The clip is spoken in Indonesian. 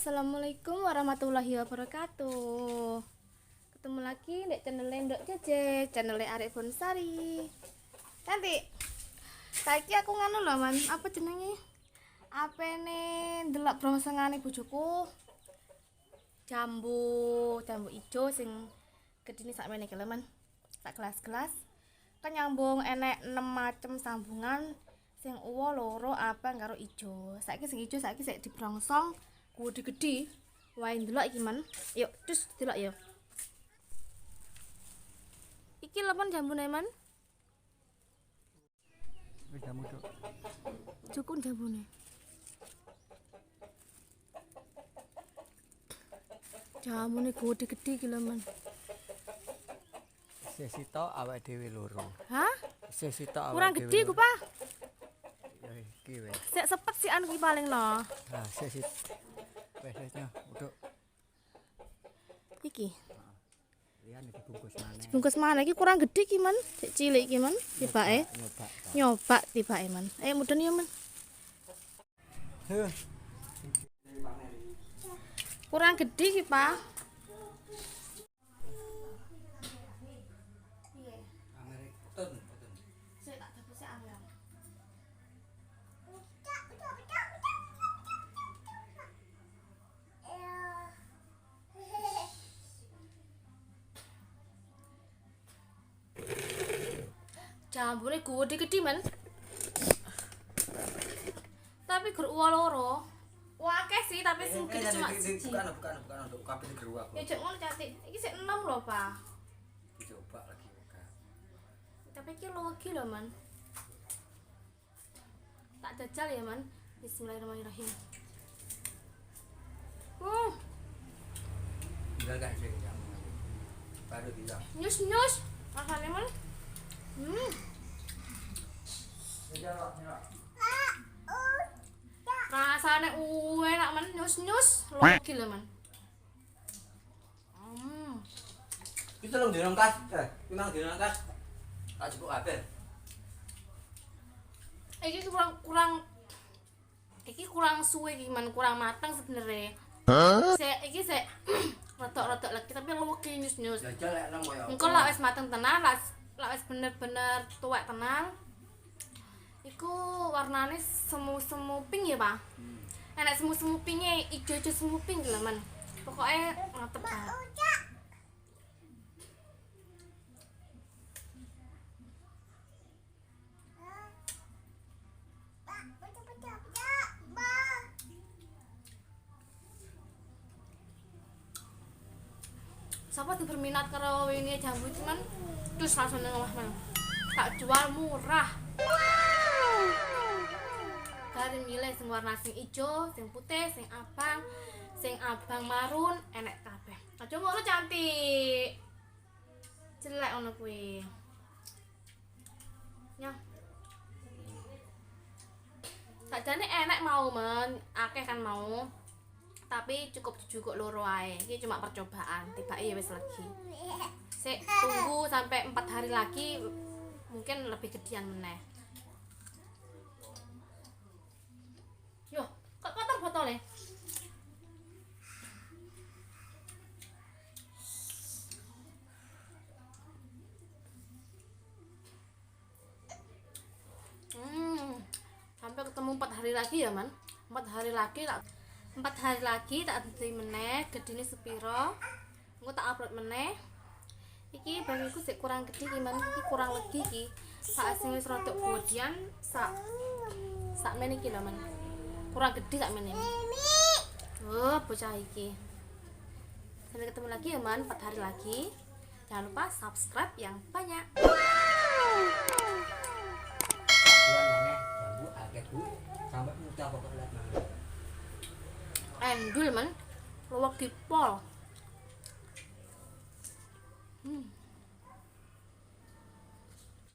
Assalamualaikum warahmatullahi wabarakatuh. Ketemu lagi di channel Ndok Jeje, channel Arek Bonsari. Cantik. Saiki aku nganu lho, Man. Apa jenenge? Apene ndelok brongsengane bojoku. Jambu ijo sing gedine sakmene iki lho, Man. Sak gelas-gelas. Kan nyambung enek 6 macem sambungan sing uwo loro abang karo ijo. Saiki sing ijo saiki sik dibrongsong. Gede-gede wae ndelok iki man. Yuk, terus delok ya. Iki lemon jambune man. Wis jamu cuk. Cukup jambune. Jamune gede-gede iki lho man. Sesi tok awake dhewe loro. Hah? Sesi tok awake. Kurang gede ku, Pak. Ya iki wis. Sik sepet sih anu ki paling lho. Nah, sesi wesnya uduk. Iki. Liane dibungkus maneh. Dibungkus mana iki kurang gede ki man. Sik cilik iki man tibake. Nyoba tibake man. Ayo mudun ya man. Kurang gede ki, Pak. Piye? Amerik Sik tak debuse angel. Jambune gede-gede men. Tapi gur uwa loro. Akeh sih tapi sing gede cuma siji. Bukan untuk kabeh digeruak. Ya jek ngono cantik. Iki sik 6 lho, Pak. Dicoba lagi oke. Tapi iki logi lho, Man. Tak jajal ya, Man. Bismillahirrahmanirrahim. Tinggal gak sih jamu. Baru bisa. Nyus. Rasane, Man. Nyerok. Rasane enak, Man. Nyus. Logi lho, Man. Itu long dirangkas. Memang dirangkas. Tak cukup kabeh. Iki kurang suwe iki man, kurang matang sebenarnya. Iki sik rodok-rodok lagi tapi luwih nyus-nyus. Jajal lek nang koyo. Engko lak wis mateng tenan, lak wis bener-bener tuwek tenan. Iku warnane semu-semu pink ya, Pak. Enak semu-semu pinke, ijo-ijo semu pink lho, Man. Pokoke mantep banget. Sapa sing berminat karo wingi jambu iki man? Terus langsung nang omah man. Tak jual murah. Kalian milih sing warna sing ijo, sing putih, sing abang marun, enek kabeh. Aja ngono cantik. Jelek ngono kuwi. Nyah. Sakjane enek mau men, akeh kan mau. Tapi cukup loro ae. Iki cuma percobaan, tibake ya wis legi. Sik tunggu sampai 4 hari lagi mungkin lebih gedean meneh. Yo, kok kotor botolnya? Sampai ketemu 4 hari lagi ya, Man. 4 hari lagi tak adui meneh gedine sepiro. Engko tak upload meneh. Iki bagiku sik kurang gede iki man, iki kurang legi iki. Sak sing wis rodok godian sak mene iki lho man. Kurang gede sak mene. Oh, bocah iki. Sampai ketemu lagi ya man, 4 hari lagi. Jangan lupa subscribe yang banyak. Jambu akeh Bu. Sampai muta pokok lihat nang. Endul man, luwak dipol.